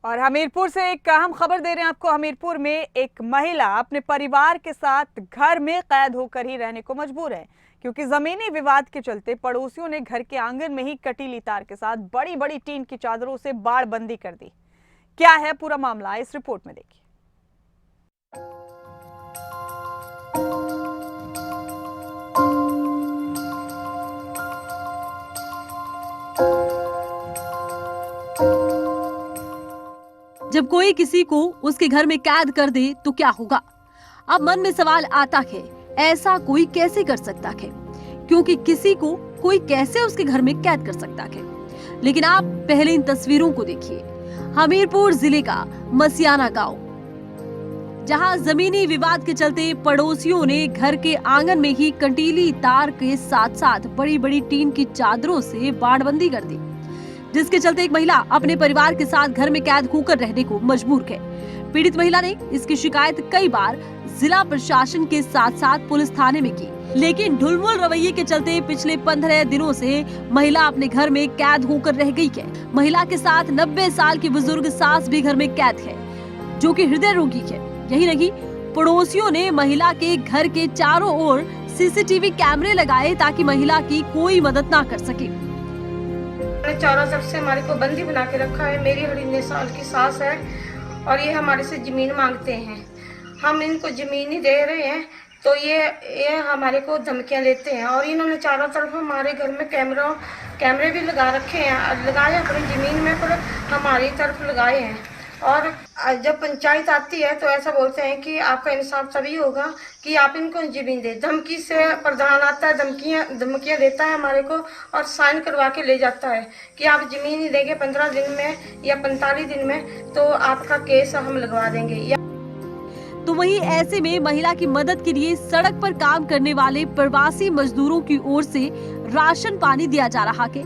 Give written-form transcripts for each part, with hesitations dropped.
और हमीरपुर से एक अहम खबर दे रहे हैं आपको। हमीरपुर में एक महिला अपने परिवार के साथ घर में कैद होकर ही रहने को मजबूर है, क्योंकि जमीनी विवाद के चलते पड़ोसियों ने घर के आंगन में ही कटीली तार के साथ बड़ी बड़ी टीन की चादरों से बाड़बंदी कर दी। क्या है पूरा मामला, इस रिपोर्ट में देखिए। जब कोई किसी को उसके घर में कैद कर दे तो क्या होगा? अब मन में सवाल आता है, ऐसा कोई कैसे कर सकता है? क्योंकि किसी को कोई कैसे उसके घर में कैद कर सकता है? लेकिन आप पहले इन तस्वीरों को देखिए। हमीरपुर जिले का मसियाना गांव, जहां जमीनी विवाद के चलते पड़ोसियों ने घर के आंगन में ही कंटीली तार के साथ साथ बड़ी बड़ी टीन की चादरों से बाड़बंदी कर दी, जिसके चलते एक महिला अपने परिवार के साथ घर में कैद होकर रहने को मजबूर है। पीड़ित महिला ने इसकी शिकायत कई बार जिला प्रशासन के साथ साथ पुलिस थाने में की, लेकिन ढुलमुल रवैये के चलते पिछले 15 दिनों से महिला अपने घर में कैद होकर रह गई है। महिला के साथ 90 साल की बुजुर्ग सास भी घर में कैद है, जो कि हृदय रोगी है। यही नहीं, पड़ोसियों ने महिला के घर के चारों ओर सीसीटीवी कैमरे लगाए ताकि महिला की कोई मदद ना कर सके। चारों तरफ से हमारे को बंदी बना के रखा है। मेरी 99 साल की सास है और ये हमारे से जमीन मांगते हैं। हम इनको जमीन ही दे रहे हैं तो ये हमारे को धमकियां देते हैं। और इन्होंने चारों तरफ हमारे घर में कैमरे भी लगा रखे हैं, लगाए अपनी जमीन में, पर हमारी तरफ लगाए हैं। और जब पंचायत आती है तो ऐसा बोलते हैं कि आपका इंसाफ तभी होगा कि आप इनको जमीन दें। धमकी से प्रधान आता है, धमकियां देता है हमारे को और साइन करवा के ले जाता है कि आप जमीन ही देंगे 15 दिन में या 45 दिन में तो आपका केस हम लगवा देंगे। तो वहीं ऐसे में महिला की मदद के लिए सड़क पर काम करने वाले प्रवासी मजदूरों की ओर से राशन पानी दिया जा रहा है,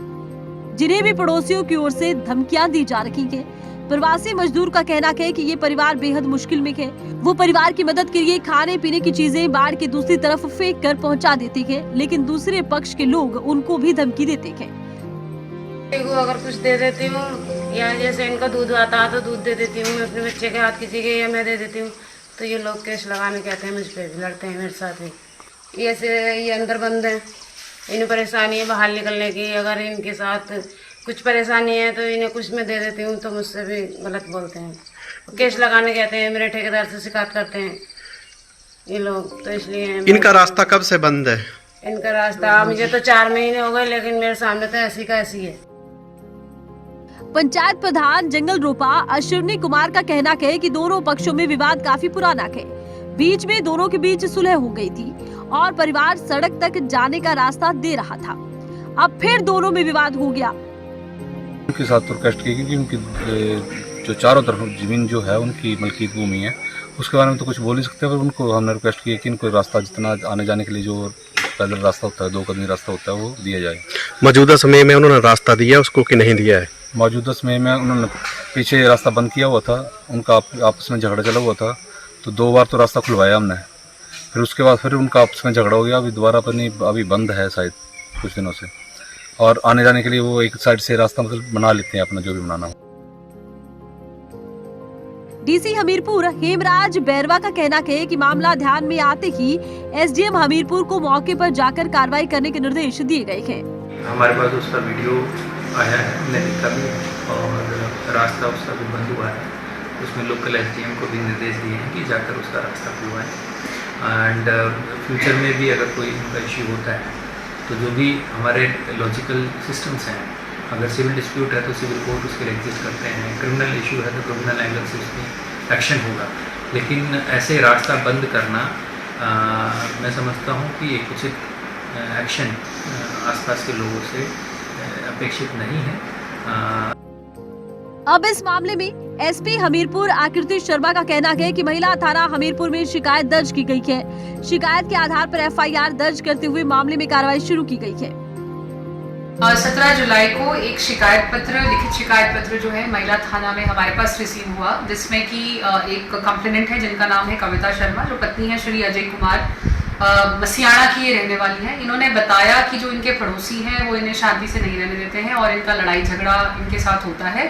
जिन्हें भी पड़ोसियों की ओर से धमकियां दी जा रही है। प्रवासी मजदूर का कहना है कि ये परिवार बेहद मुश्किल में है। वो परिवार की मदद के लिए खाने पीने की चीजें बाढ़ की दूसरी तरफ फेंक कर पहुंचा देते हैं, लेकिन दूसरे पक्ष के लोग उनको भी धमकी देते हैं। अगर कुछ दे देती हूँ या जैसे इनका दूध आता है तो दूध दे देती हूँ मैं अपने बच्चे के हाथ किसी के, या मैं दे देती हूँ तो ये लोग केस लगाने कहते हैं, मुझ पर लड़ते हैं मेरे साथ ही। ये अंदर बंद है, इन्हें परेशानी है बाहर निकलने की। अगर इनके साथ कुछ परेशानी है तो इन्हें कुछ मैं दे देती हूँ तो मुझसे भी गलत बोलते हैं, केस लगाने कहते हैं, मेरे ठेकेदार से शिकायत करते हैं ये लोग। तो इसलिए इनका रास्ता कब से बंद है? इनका रास्ता मुझे तो 4 महीने हो गए, लेकिन मेरे सामने तो ऐसी का ऐसी है। पंचायत प्रधान जंगल रोपा अश्विनी कुमार का कहना है कि दोनों पक्षों में विवाद काफी पुराना है। बीच में दोनों के बीच सुलह हो गई थी और परिवार सड़क तक जाने का रास्ता दे रहा था। अब फिर दोनों में विवाद हो गया। उनके साथ तो रिक्वेस्ट की क्योंकि उनकी जो चारों तरफ जमीन जो है उनकी मलकियत भूमि है, उसके बारे में तो कुछ बोल नहीं सकते, पर उनको हमने रिक्वेस्ट की कि इनको रास्ता जितना आने जाने के लिए जो पैदल रास्ता होता है, 2 कदमी रास्ता होता है, वो दिया जाए। मौजूदा समय में उन्होंने रास्ता दिया उसको कि नहीं दिया है? मौजूदा समय में उन्होंने पीछे रास्ता बंद किया हुआ था, उनका आपस में झगड़ा चला हुआ था, तो 2 बार तो रास्ता खुलवाया हमने, फिर उसके बाद फिर उनका आपस में झगड़ा हो गया। अभी दोबारा अभी बंद है शायद कुछ दिनों से, और आने जाने के लिए वो एक साइड से रास्ता मतलब बना लेते हैं अपना जो भी बनाना हो। डीसी हमीरपुर हेमराज बैरवा का कहना है कि मामला ध्यान में आते ही एसडीएम हमीरपुर को मौके पर जाकर कार्रवाई करने के निर्देश दिए गए हैं। हमारे पास उसका वीडियो आया है, हमने देखा भी और रास्ता उसका भी बंद हुआ है। उसमें लोकल एसडीएम को भी निर्देश दिए हैं कि जाकर उसका रास्ता खुलवाएं। एंड फ्यूचर में भी अगर कोई उनका इश्यू होता है तो जो भी हमारे लॉजिकल सिस्टम्स हैं, अगर सिविल डिस्प्यूट है तो सिविल कोर्ट उसके लिए एग्जिस्ट करते हैं, क्रिमिनल इशू है तो क्रिमिनल एंगल से उसमें एक्शन होगा। लेकिन ऐसे रास्ता बंद करना मैं समझता हूँ कि एक उचित एक्शन आसपास के लोगों से अपेक्षित नहीं है। अब इस मामले में एसपी हमीरपुर आकृति शर्मा का कहना है कि महिला थाना हमीरपुर में शिकायत दर्ज की गई है। शिकायत के आधार पर एफआईआर दर्ज करते हुए मामले में कार्रवाई शुरू की गई है। 17 जुलाई को एक लिखित शिकायत पत्र जो है महिला थाना में हमारे पास रिसीव हुआ, जिसमें कि एक कंप्लेनेंट है जिनका नाम है कविता शर्मा, जो पत्नी है श्री अजय कुमार, मसियाना की ये रहने वाली हैं। इन्होंने बताया कि जो इनके पड़ोसी हैं वो इन्हें शांति से नहीं रहने देते हैं और इनका लड़ाई झगड़ा इनके साथ होता है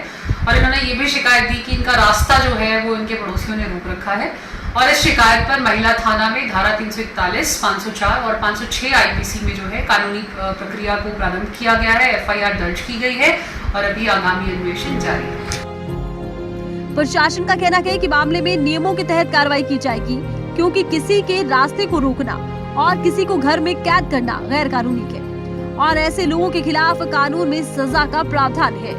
और इन्होंने ये भी शिकायत दी कि इनका रास्ता जो है वो इनके पड़ोसियों ने रोक रखा है। और इस शिकायत पर महिला थाना में धारा 341, 504 और 506 आईपीसी में जो है कानूनी प्रक्रिया को प्रारंभ किया गया है। एफआईआर दर्ज की गई है और अभी आगामी अन्वेषण जारी है। प्रशासन का कहना है कि मामले में नियमों के तहत कार्रवाई की जाएगी, क्योंकि किसी के रास्ते को रोकना और किसी को घर में कैद करना गैर कानूनी है और ऐसे लोगों के खिलाफ कानून में सजा का प्रावधान है।